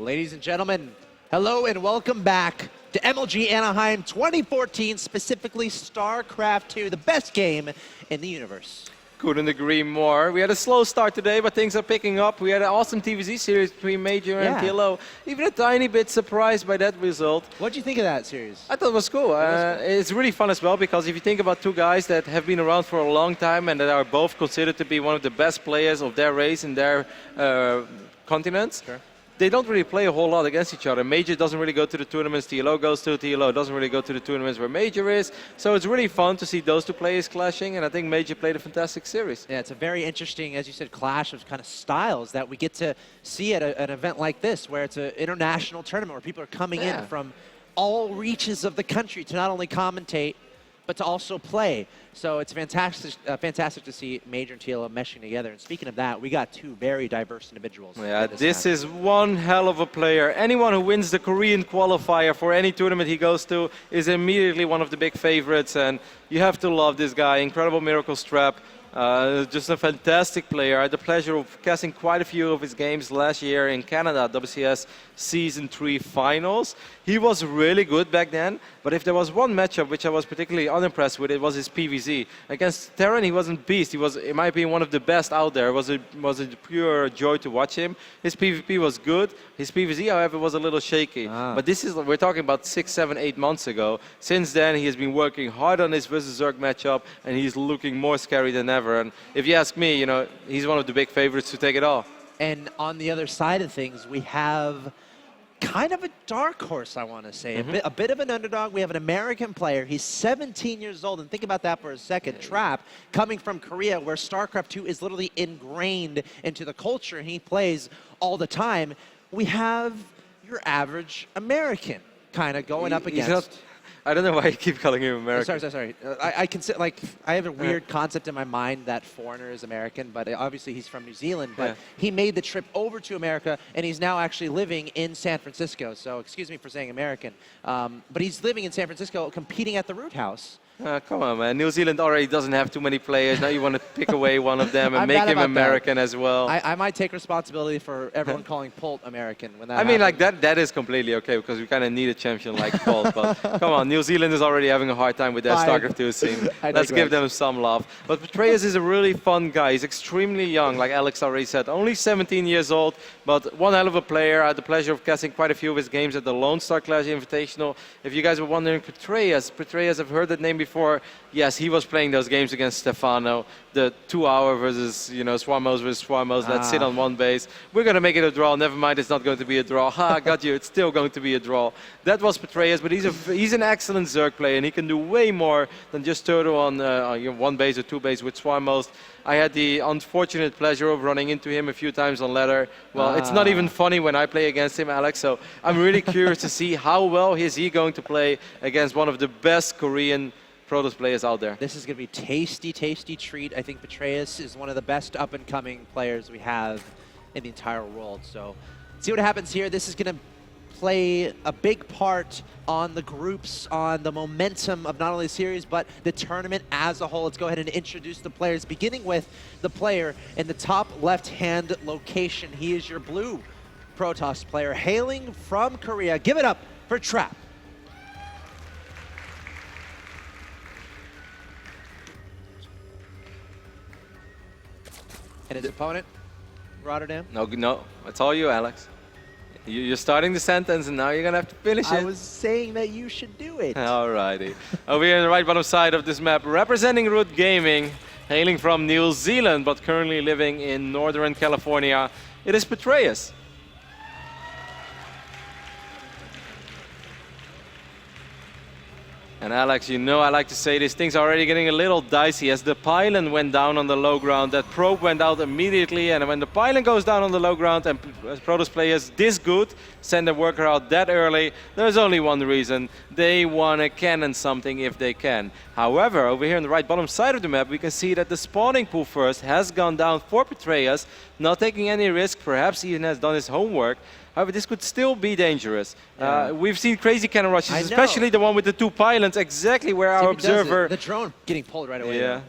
Ladies and gentlemen, hello and welcome back to MLG Anaheim 2014, specifically StarCraft 2, the best game in the universe. Couldn't agree more. We had a slow start today, but things are picking up. We had an awesome TVZ series between Major and TLO. Even a tiny bit surprised by that result. What did you think of that series? I thought it was cool. It's really fun as well, because if you think about two guys that have been around for a long time and that are both considered to be one of the best players of their race in their continents, they don't really play a whole lot against each other. Major doesn't really go to the tournaments, TLO goes to TLO, doesn't really go to the tournaments where Major is. So it's really fun to see those two players clashing, and I think Major played a fantastic series. Yeah, it's a very interesting, as you said, clash of kind of styles that we get to see at an event like this, where it's an international tournament where people are coming in from all reaches of the country to not only commentate, but to also play. So it's fantastic, fantastic to see Major and TLO meshing together. And speaking of that, we got two very diverse individuals. Yeah, this is one hell of a player. Anyone who wins the Korean qualifier for any tournament he goes to is immediately one of the big favorites. And you have to love this guy. Incredible Miracle Strap. Just a fantastic player. I had the pleasure of casting quite a few of his games last year in Canada, WCS Season 3 Finals. He was really good back then, but if there was one matchup which I was particularly unimpressed with, it was his PvZ. Against Terran, he wasn't beast. He was, in my opinion, one of the best out there. It was a pure joy to watch him. His PvP was good. His PvZ, however, was a little shaky. But this is, we're talking about 6, 7, 8 months ago. Since then, he has been working hard on his versus Zerg matchup, and he's looking more scary than ever. And if you ask me, you know, he's one of the big favorites to take it all. And on the other side of things, we have kind of a dark horse, I want to say. A bit of an underdog. We have an American player. He's 17 years old. And think about that for a second. Trap, coming from Korea, where StarCraft 2 is literally ingrained into the culture, and he plays all the time. We have your average American kind of going up against... I don't know why you keep calling him American. Sorry. I consider, like, I have a weird concept in my mind that foreigner is American, but obviously he's from New Zealand. But he made the trip over to America, and he's now actually living in San Francisco. So excuse me for saying American, but he's living in San Francisco, competing at the Root House. Come on, man. New Zealand already doesn't have too many players. Now you want to pick away one of them and make him American as well. I might take responsibility for everyone calling Polt American when that I mean, like, that is completely okay, because we kind of need a champion like Polt. But come on, New Zealand is already having a hard time with their StarCraft 2 scene. Let's give them some love. But Petraeus is a really fun guy. He's extremely young, like Alex already said. Only 17 years old, but one hell of a player. I had the pleasure of casting quite a few of his games at the Lone Star Clash Invitational. If you guys were wondering, Petraeus, I've heard that name before. Yes, he was playing those games against Stefano, the 2-hour versus, you know, Swarmos versus Swarmos. Let's sit on one base. We're going to make it a draw. Never mind, it's not going to be a draw. Ha, I got you. It's still going to be a draw. That was Petraeus, but he's an excellent Zerg player, and he can do way more than just turtle on one base or two base with Swarmos. I had the unfortunate pleasure of running into him a few times on ladder. Well, it's not even funny when I play against him, Alex, so I'm really curious to see how well is he going to play against one of the best Korean Protoss players out there. This is going to be tasty, tasty treat. I think Petraeus is one of the best up-and-coming players we have in the entire world. So let's see what happens here. This is going to play a big part on the groups, on the momentum of not only the series, but the tournament as a whole. Let's go ahead and introduce the players, beginning with the player in the top left-hand location. He is your blue Protoss player, hailing from Korea. Give it up for Trap. And his opponent, Rotterdam? No, it's all you, Alex. You're starting the sentence, and now you're going to have to finish it. I was saying that you should do it. Alrighty. Over here on the right bottom side of this map, representing Root Gaming, hailing from New Zealand, but currently living in Northern California, it is Petraeus. And Alex, you know I like to say this, things are already getting a little dicey as the pylon went down on the low ground. That probe went out immediately, and when the pylon goes down on the low ground and Protoss players this good send a worker out that early, there's only one reason. They want to cannon something if they can. However, over here on the right bottom side of the map, we can see that the spawning pool first has gone down for Petraeus, not taking any risk, perhaps even has done his homework. However, this could still be dangerous. We've seen crazy cannon rushes, especially the one with the two pylons, exactly where our observer... The drone getting pulled right away. Yeah.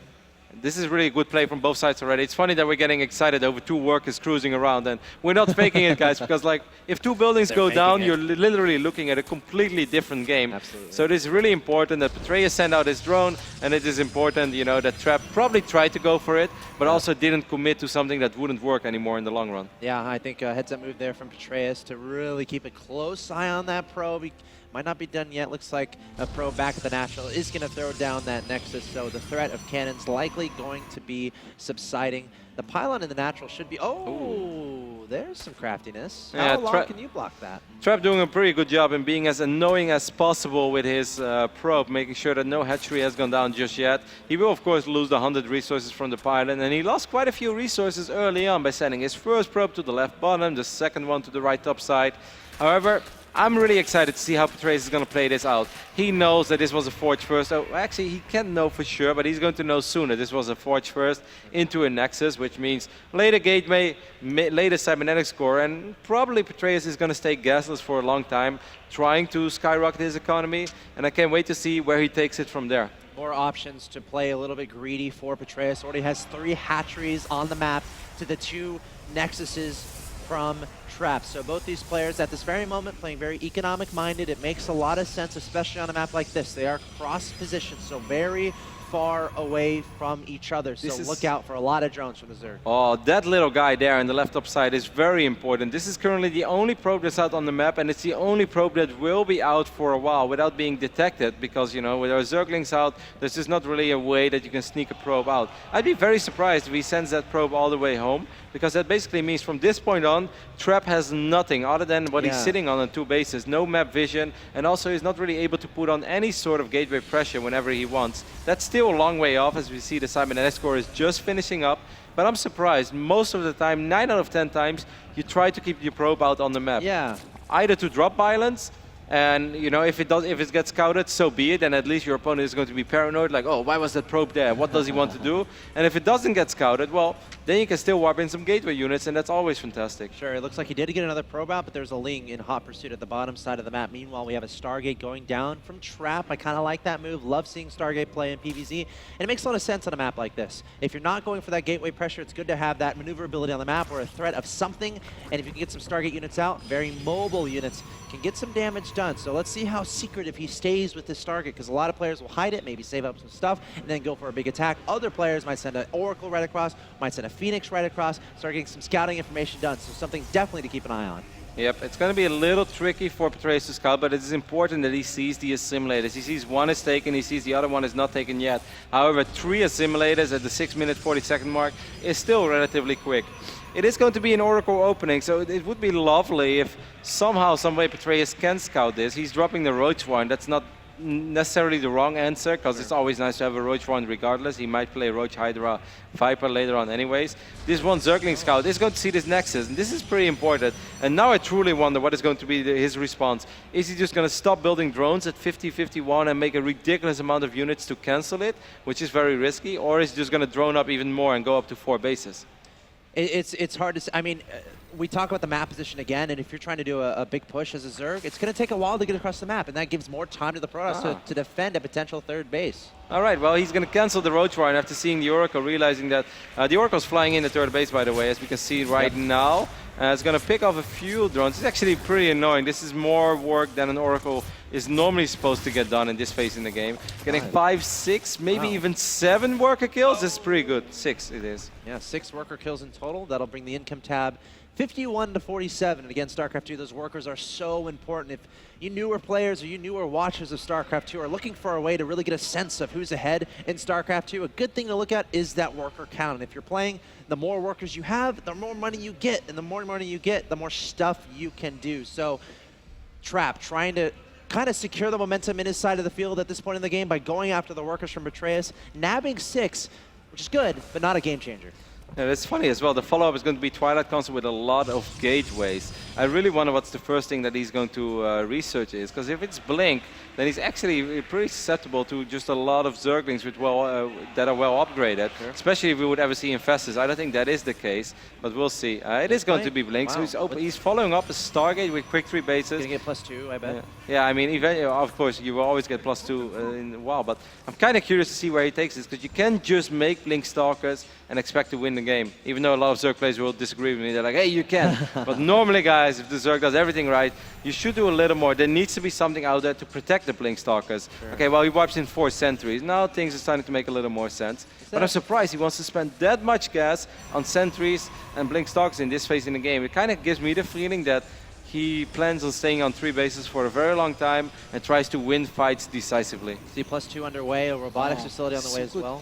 This is really a good play from both sides already. It's funny that we're getting excited over 2 workers cruising around, and we're not faking it, guys, because like if 2 buildings go down, you're literally looking at a completely different game. Absolutely. So it is really important that Petraeus sent out his drone, and it is important, you know, that Trap probably tried to go for it, but also didn't commit to something that wouldn't work anymore in the long run. Yeah, I think a heads-up move there from Petraeus to really keep a close eye on that probe. He might not be done yet. Looks like a probe back at the National is going to throw down that Nexus, so the threat of cannons likely going to be subsiding. The pylon in the Natural should be... Oh, there's some craftiness. How long can you block that? Trap doing a pretty good job in being as annoying as possible with his probe, making sure that no hatchery has gone down just yet. He will, of course, lose the 100 resources from the pylon, and he lost quite a few resources early on by sending his first probe to the left bottom, the second one to the right top side. However, I'm really excited to see how Petraeus is going to play this out. He knows that this was a Forge first. Oh, actually, he can't know for sure, but he's going to know sooner. This was a Forge first into a Nexus, which means later Gateway, later Cybernetics score, and probably Petraeus is going to stay gasless for a long time, trying to skyrocket his economy, and I can't wait to see where he takes it from there. More options to play a little bit greedy for Petraeus. Already has 3 hatcheries on the map to the 2 Nexuses from Trap. So both these players at this very moment playing very economic-minded. It makes a lot of sense, especially on a map like this. They are cross-positioned, so very far away from each other. So look out for a lot of drones from the Zerg. Oh, that little guy there on the left top side is very important. This is currently the only probe that's out on the map, and it's the only probe that will be out for a while without being detected, because, you know, with our Zerglings out, there's just not really a way that you can sneak a probe out. I'd be very surprised if he sends that probe all the way home, because that basically means from this point on, Trap has nothing other than what he's sitting on 2 bases, no map vision, and also he's not really able to put on any sort of gateway pressure whenever he wants. That's still a long way off, as we see the Cybernetics score is just finishing up, but I'm surprised. Most of the time, 9 out of 10 times, you try to keep your probe out on the map. Yeah. Either to drop violence, and you know, if it gets scouted, so be it, and at least your opponent is going to be paranoid, like, oh, why was that probe there? What does he want to do? And if it doesn't get scouted, well, then you can still warp in some gateway units, and that's always fantastic. Sure, it looks like he did get another probe out, but there's a Ling in hot pursuit at the bottom side of the map. Meanwhile, we have a Stargate going down from Trap. I kind of like that move. Love seeing Stargate play in PvZ, and it makes a lot of sense on a map like this. If you're not going for that gateway pressure, it's good to have that maneuverability on the map or a threat of something, and if you can get some Stargate units out, very mobile units can get some damage done. So let's see how secretive he stays with this Stargate, because a lot of players will hide it, maybe save up some stuff, and then go for a big attack. Other players might send an Oracle right across, might send a Phoenix right across, start getting some scouting information done. So something definitely to keep an eye on. Yep, it's going to be a little tricky for Petraeus to scout, but it is important that he sees the assimilators. He sees one is taken, he sees the other one is not taken yet. However, 3 assimilators at the 6-minute 40-second mark is still relatively quick. It is going to be an Oracle opening, so it would be lovely if somehow, some way Petraeus can scout this. He's dropping the Roach one. That's not necessarily the wrong answer, because it's always nice to have a Roach one regardless. He might play Roach, Hydra, Viper later on anyways. This one Zergling Scout is going to see this Nexus, and this is pretty important. And now I truly wonder what is going to be his response. Is he just going to stop building drones at 50-51 and make a ridiculous amount of units to cancel it, which is very risky, or is he just going to drone up even more and go up to 4 bases? It's hard to say. I mean, we talk about the map position again, and if you're trying to do a big push as a Zerg, it's going to take a while to get across the map, and that gives more time to the Protoss to defend a potential 3rd base. All right, well, he's going to cancel the Roach Warren after seeing the Oracle, realizing that the Oracle's flying in the 3rd base, by the way, as we can see right now. It's going to pick off a few drones. It's actually pretty annoying. This is more work than an Oracle is normally supposed to get done in this phase in the game. Getting 5, 6, maybe even 7 worker kills. This is pretty good. 6 it is. Yeah, 6 worker kills in total. That'll bring the income tab 51 to 47. And again, StarCraft 2, those workers are so important. If you newer players or you newer watchers of StarCraft 2 are looking for a way to really get a sense of who's ahead in StarCraft 2, a good thing to look at is that worker count. And if you're playing, the more workers you have, the more money you get. And the more money you get, the more stuff you can do. So Trap trying to kind of secure the momentum in his side of the field at this point in the game by going after the workers from Petraeus, nabbing 6, which is good, but not a game changer. Yeah, it's funny as well. The follow-up is going to be Twilight Console with a lot of gateways. I really wonder what's the first thing that he's going to research is, because if it's Blink, then he's actually pretty susceptible to just a lot of Zerglings with that are well upgraded, especially if we would ever see Infestors. I don't think that is the case, but we'll see. It is going to be Blink, wow. So he's following up a Stargate with quick 3 bases. Gonna get +2, I bet. Yeah, I mean, of course, you will always get +2 in a while, but I'm kind of curious to see where he takes this, because you can't just make Blink Stalkers and expect to win the game. Even though a lot of Zerg players will disagree with me, they're like, hey, you can. But normally, guys, if the Zerg does everything right, you should do a little more. There needs to be something out there to protect the Blink Stalkers. Okay, well, he wipes in 4 sentries. Now things are starting to make a little more sense. But I'm surprised he wants to spend that much gas on sentries and Blink Stalkers in this phase in the game. It kind of gives me the feeling that he plans on staying on 3 bases for a very long time and tries to win fights decisively. See +2 underway, a robotics facility on the way as well.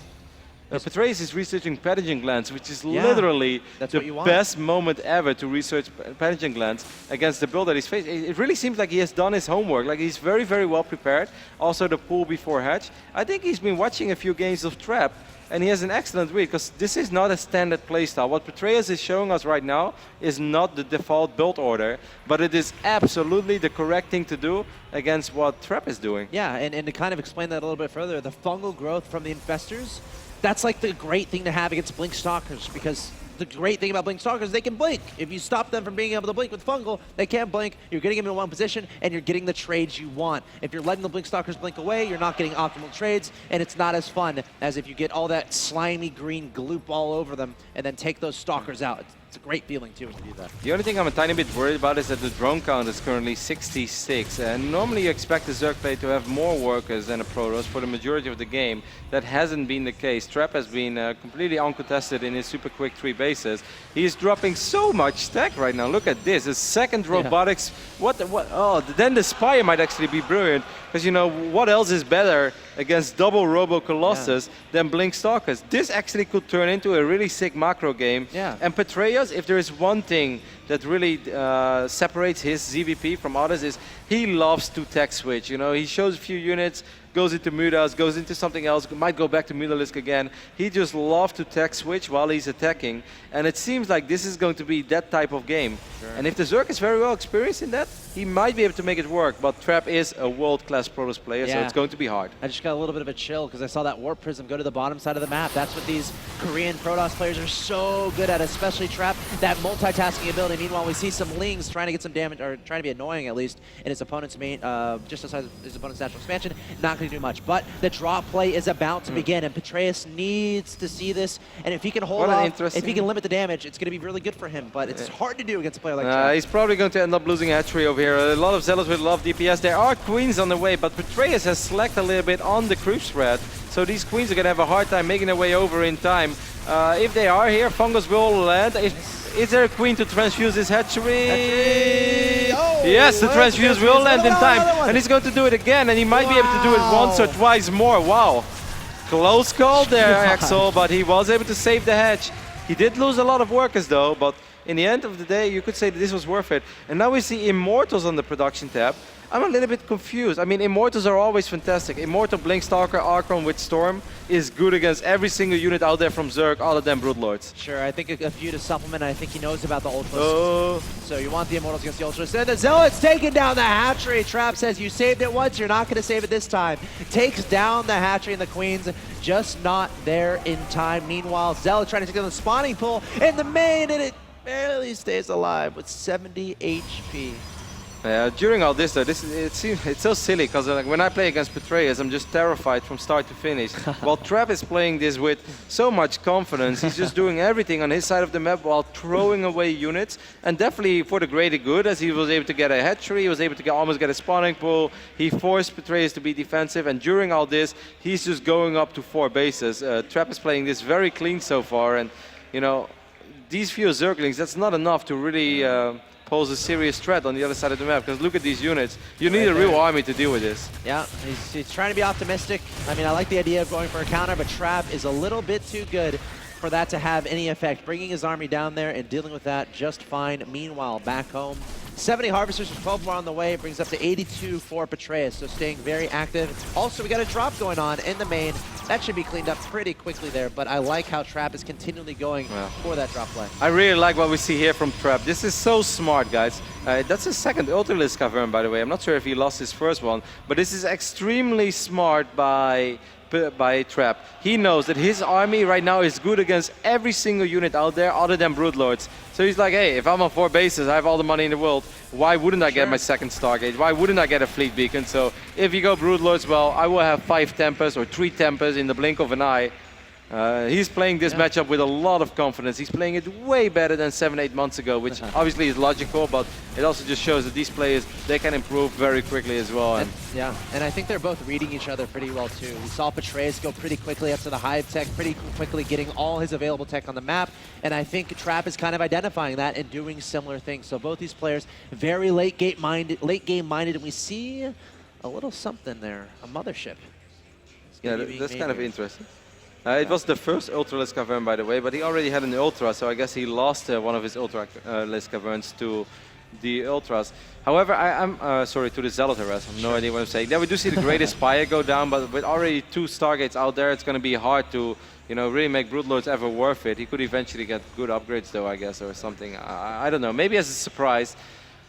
Petraeus is researching pathogen glands, which is literally the best moment ever to research pathogen glands against the build that he's facing. It really seems like he has done his homework. Like, he's very, very well prepared. Also, the pool before hatch. I think he's been watching a few games of Trap, and he has an excellent read, because this is not a standard playstyle. What Petraeus is showing us right now is not the default build order, but it is absolutely the correct thing to do against what Trap is doing. Yeah, and to kind of explain that a little bit further, the fungal growth from the Infestors, that's like the great thing to have against Blink Stalkers, because the great thing about Blink Stalkers is they can blink. If you stop them from being able to blink with fungal, they can't blink. You're getting them in one position, and you're getting the trades you want. If you're letting the Blink Stalkers blink away, you're not getting optimal trades, and it's not as fun as if you get all that slimy green gloop all over them and then take those Stalkers out. It's a great feeling, too, when you do that. The only thing I'm a tiny bit worried about is that the drone count is currently 66. And normally you expect the Zerg play to have more workers than a Protoss for the majority of the game. That hasn't been the case. Trap has been completely uncontested in his super quick 3 bases. He's dropping so much stack right now. Look at this. A second robotics. Oh, then the Spire might actually be brilliant. Because, you know, what else is better against double Robo Colossus than Blink Stalkers? This actually could turn into a really sick macro game. And Petraeus, if there is one thing that really separates his ZVP from others, is he loves to tech switch. You know, he shows a few units, goes into Mudas, goes into something else, might go back to Mudalisk again. He just loves to tech switch while he's attacking. And it seems like this is going to be that type of game. And if the Zerg is very well experienced in that, he might be able to make it work. But Trap is a world-class Protoss player, so it's going to be hard. I just got a little bit of a chill because I saw that Warp Prism go to the bottom side of the map. That's what these Korean Protoss players are so good at, especially Trap, that multitasking ability. Meanwhile, we see some Lings trying to get some damage, or trying to be annoying at least, in his opponent's main, just outside his opponent's natural expansion. Not going to do much. But the drop play is about to begin, and Petraeus needs to see this. And if he can hold off, if he can limit the damage, it's going to be really good for him. But it's hard to do against a player like Trap. He's probably going to end up losing hatchery over here. A lot of Zealots with a lot of DPS. There are Queens on the way, but Petraeus has slacked a little bit on the creep spread. So these Queens are going to have a hard time making their way over in time. If they are here, Fungus will land. Is there a Queen to transfuse this hatchery? Oh, yes, the transfuse will land in time. And he's going to do it again, and he might be able to do it once or twice more. Wow. Close call there, Axel, but he was able to save the hatch. He did lose a lot of workers, though, but in the end of the day, you could say that this was worth it. And now we see Immortals on the production tab. I'm a little bit confused. I mean, Immortals are always fantastic. Immortal, Blink Stalker, Archon with Storm is good against every single unit out there from Zerg, other than Broodlords. Sure, I think a few to supplement. I think he knows about the Ultras. So you want the Immortals against the Ultras. And the Zealot's taking down the hatchery. Trap says you saved it once, you're not going to save it this time. Takes down the hatchery and the Queens, just not there in time. Meanwhile, Zealot trying to take down the spawning pool in the main, and it barely stays alive with 70 HP. During all this, though, it's so silly because like, when I play against Petraeus, I'm just terrified from start to finish. While Trav is playing this with so much confidence, he's just doing everything on his side of the map while throwing away units, and definitely for the greater good, as he was able to get a hatchery, he was able to almost get a spawning pool. He forced Petraeus to be defensive, and during all this, he's just going up to 4 bases. Trap is playing this very clean so far, and you know, these few Zerglings, that's not enough to really pose a serious threat on the other side of the map, because look at these units. You need a real army to deal with this. Yeah, he's trying to be optimistic. I mean, I like the idea of going for a counter, but Trap is a little bit too good for that to have any effect. Bringing his army down there and dealing with that just fine. Meanwhile, back home, 70 Harvesters with 12 more on the way, brings up to 82 for Petraeus, so staying very active. Also, we got a drop going on in the main. that should be cleaned up pretty quickly there, but I like how Trap is continually going for that drop play. I really like what we see here from Trap. This is so smart, guys. That's his second Ultralisk Cavern, by the way. I'm not sure if he lost his first one, but this is extremely smart by Trap. He knows that his army right now is good against every single unit out there other than Broodlords. So he's like, hey, if I'm on 4 bases, I have all the money in the world, why wouldn't I get my second Stargate? Why wouldn't I get a Fleet Beacon? So if you go Broodlords, well, I will have 5 Tempers or 3 Tempers in the blink of an eye. He's playing this matchup with a lot of confidence. He's playing it way better than 7-8 months ago, which obviously is logical, but it also just shows that these players, they can improve very quickly as well. And I think they're both reading each other pretty well too. We saw Petraeus go pretty quickly up to the Hive tech, pretty quickly getting all his available tech on the map, and I think Trap is kind of identifying that and doing similar things. So both these players very late game minded, and we see a little something there, a mothership. Yeah, that's kind of interesting. It was the first Ultralisk Cavern, by the way, but he already had an Ultra, so I guess he lost one of his Ultralisk Caverns to the Ultras. However, I'm sorry, to the Zealot Arrest. I have no idea what I'm saying. Yeah, we do see the Great Aspire go down, but with already 2 Stargates out there, it's going to be hard to, you know, really make Broodlords ever worth it. He could eventually get good upgrades, though, I guess, or something. I don't know. Maybe as a surprise.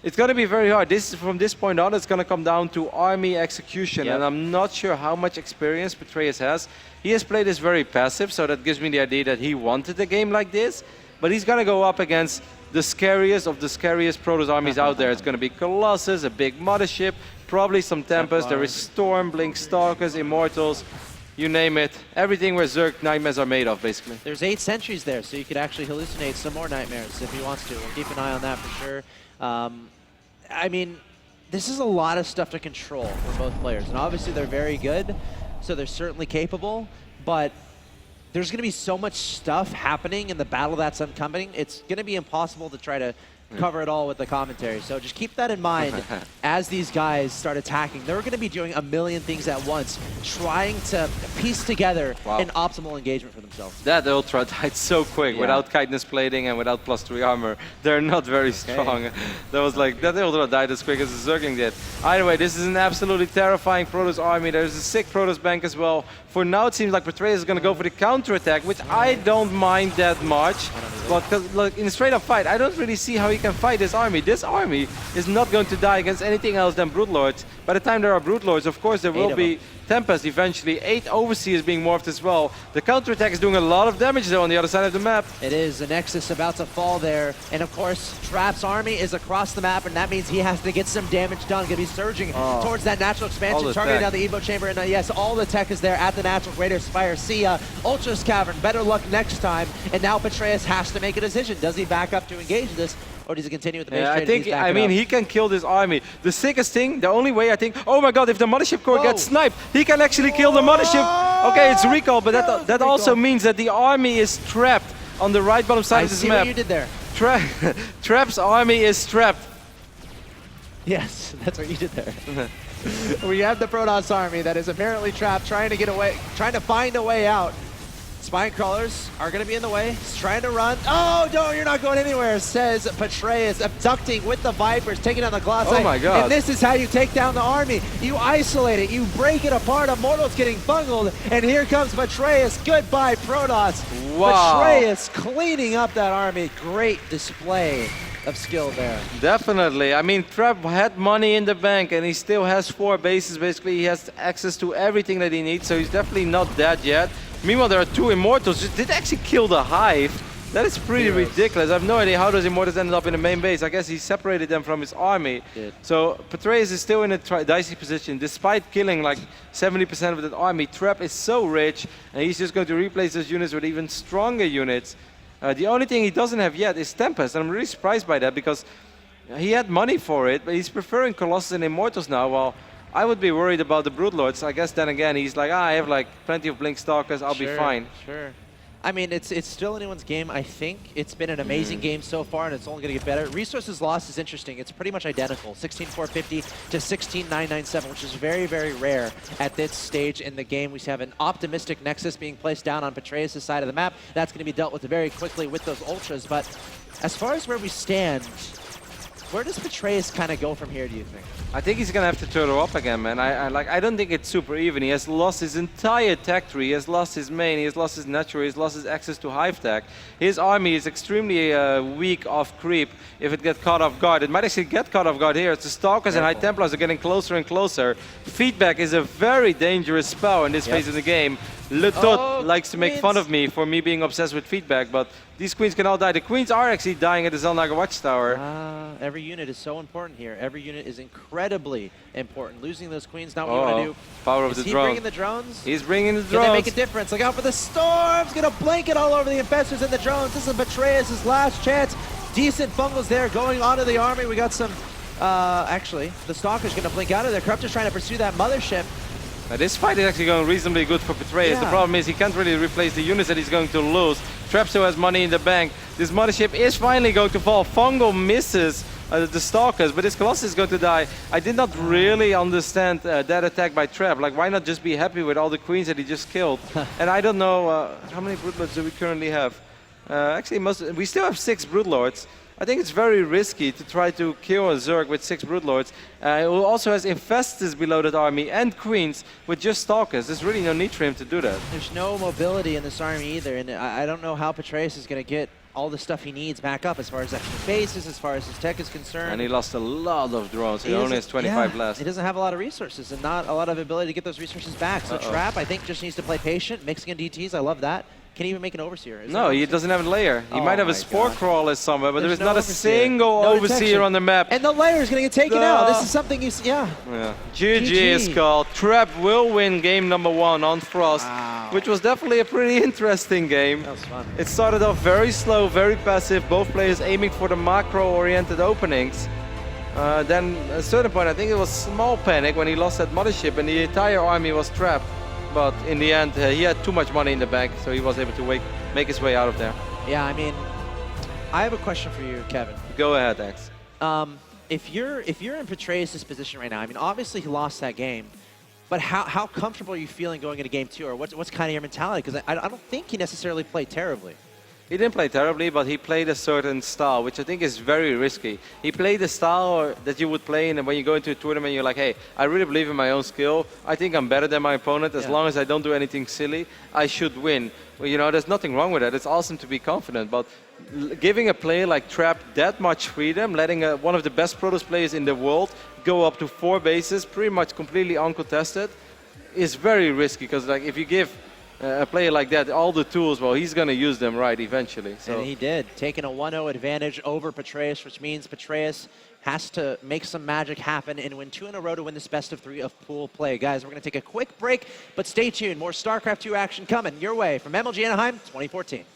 It's going to be very hard. From this point on, it's going to come down to army execution, and I'm not sure how much experience Petraeus has. He has played this very passive, so that gives me the idea that he wanted a game like this, but he's going to go up against the scariest of the scariest Protoss armies out there. It's going to be Colossus, a big mothership, probably some Tempest. There is Storm, Blink Stalkers, Immortals, you name it. Everything where Zerg nightmares are made of, basically. There's 8 sentries there, so you could actually hallucinate some more nightmares if he wants to. We'll keep an eye on that for sure. I mean, this is a lot of stuff to control for both players, and obviously they're very good, so they're certainly capable, but there's going to be so much stuff happening in the battle that's upcoming, it's going to be impossible to try to cover it all with the commentary. So just keep that in mind as these guys start attacking. They're going to be doing a million things at once, trying to piece together an optimal engagement for themselves. That Ultra died so quick without Chitinous Plating and without +3 armor. They're not very strong. That was like, that Ultra died as quick as the Zergling did. Either way, this is an absolutely terrifying Protoss army. There's a sick Protoss bank as well. For now, it seems like Petraeus is going to go for the counterattack, which I don't mind that much. But look, in a straight-up fight, I don't really see how he can fight this army. This army is not going to die against anything else than Broodlords. By the time there are Broodlords, of course, there will be Tempest eventually. 8 Overseers being morphed as well. The counterattack is doing a lot of damage, though, on the other side of the map. It is. The Nexus about to fall there. And, of course, Trap's army is across the map, and that means he has to get some damage done. Going to be surging towards that natural expansion, targeting down the Evo Chamber. And, yes, all the tech is there at the natural Great Aspire. See Ultra's Cavern. Better luck next time. And now Petraeus has to make a decision. Does he back up to engage this? Or does he continue with the base trade? I mean, he can kill this army. The sickest thing, the only way I think, oh my god, if the Mothership Core gets sniped, he can actually kill the Mothership. Okay, it's recall, but that also means that the army is trapped on the right bottom side of this map. I see what you did there. Trap's army is trapped. Yes, that's what you did there. We have the Protoss army that is apparently trapped, trying to get away, trying to find a way out. Spine crawlers are going to be in the way. He's trying to run. Oh, no, you're not going anywhere, says Petraeus, abducting with the Vipers, taking down the Colossi. Oh, my God. And this is how you take down the army. You isolate it. You break it apart. Immortal's getting bungled. And here comes Petraeus. Goodbye, Protoss. Wow. Petraeus cleaning up that army. Great display of skill there. Definitely. I mean, Trap had money in the bank, and he still has 4 bases. Basically, he has access to everything that he needs, so he's definitely not dead yet. Meanwhile, there are 2 Immortals. Did they actually kill the Hive? That is pretty ridiculous. I have no idea how those Immortals ended up in the main base. I guess he separated them from his army. So Petraeus is still in a dicey position. Despite killing like 70% of that army, Trap is so rich, and he's just going to replace those units with even stronger units. The only thing he doesn't have yet is Tempest, and I'm really surprised by that because he had money for it, but he's preferring Colossus and Immortals now. Well, I would be worried about the Broodlords. I guess then again, he's like, I have like plenty of Blink Stalkers, I'll be fine. Sure. I mean, it's still anyone's game, I think. It's been an amazing game so far, and it's only going to get better. Resources lost is interesting. It's pretty much identical, 16,450 to 16,997, which is very, very rare at this stage in the game. We have an optimistic Nexus being placed down on Petraeus' side of the map. That's going to be dealt with very quickly with those Ultras. But as far as where we stand, Where does Petraeus kind of go from here, do you think? I think he's gonna have to turtle up again, man. I don't think it's super even. He has lost his entire tech tree. He has lost his main. He has lost his natural. He has lost his access to hive tech. His army is extremely weak off creep. If it gets caught off guard, it might actually get caught off guard here. It's the Stalkers and High Templars are getting closer and closer. Feedback is a very dangerous spell in this phase of the game. Le Tot likes to make fun of me for me being obsessed with feedback, but these queens can all die. The queens are actually dying at the Zelnaga Watchtower. Every unit is so important here. Every unit is incredibly important. Losing those queens, not what you want to do. Power of the drone. Is he bringing the drones? He's bringing the drones. Can they make a difference? Look out for the storms. Going to blanket all over the infestors and the drones. This is Petraeus' last chance. Decent fungals there going onto the army. We got some, actually, the Stalker's going to blink out of there. Corruptor's trying to pursue that mothership. Now, this fight is actually going reasonably good for Petraeus. The problem is he can't really replace the units that he's going to lose. Trap still has money in the bank. This mothership is finally going to fall. Fungal misses the Stalkers, but this Colossus is going to die. I did not really understand that attack by Trap. Like, why not just be happy with all the queens that he just killed? And I don't know, how many Broodlords do we currently have? Actually, we still have 6 Broodlords. I think it's very risky to try to kill a Zerg with 6 Broodlords. Who also has Infestors below that army and Queens with just Stalkers. There's really no need for him to do that. There's no mobility in this army either, and I don't know how Petraeus is going to get all the stuff he needs back up as far as extra bases, as far as his tech is concerned. And he lost a lot of drones. He only has 25 left. He doesn't have a lot of resources and not a lot of ability to get those resources back. So Trap, I think, just needs to play patient, mixing in DTs. I love that. Can he even make an Overseer? No, he doesn't have a layer. He might have a Spore Crawler somewhere, but there's not a single Overseer on the map. And the layer is going to get taken out. This is something you see. Yeah. GG is called. Trap will win game number 1 on Frost, which was definitely a pretty interesting game. That was fun. It started off very slow, very passive, both players aiming for the macro-oriented openings. Then at a certain point, I think it was small panic when he lost that mothership and the entire army was trapped. But in the end, he had too much money in the bank, so he was able to make his way out of there. Yeah, I mean, I have a question for you, Kevin. Go ahead, X. If you're in Petraeus' position right now, I mean, obviously he lost that game, but how comfortable are you feeling going into game 2, or what's kind of your mentality? Because I don't think he necessarily played terribly. He didn't play terribly, but he played a certain style, which I think is very risky. He played the style that you would play, and when you go into a tournament, you're like, hey, I really believe in my own skill. I think I'm better than my opponent. As long as I don't do anything silly, I should win. Well, you know, there's nothing wrong with that. It's awesome to be confident, but giving a player like Trap that much freedom, letting one of the best Protoss players in the world go up to 4 bases, pretty much completely uncontested, is very risky, because like if you give a player like that all the tools, well, he's going to use them right eventually. So. And he did, taking a 1-0 advantage over Petraeus, which means Petraeus has to make some magic happen and win 2 in a row to win this best of 3 of pool play. Guys, we're going to take a quick break, but stay tuned. More StarCraft 2 action coming your way from MLG Anaheim 2014.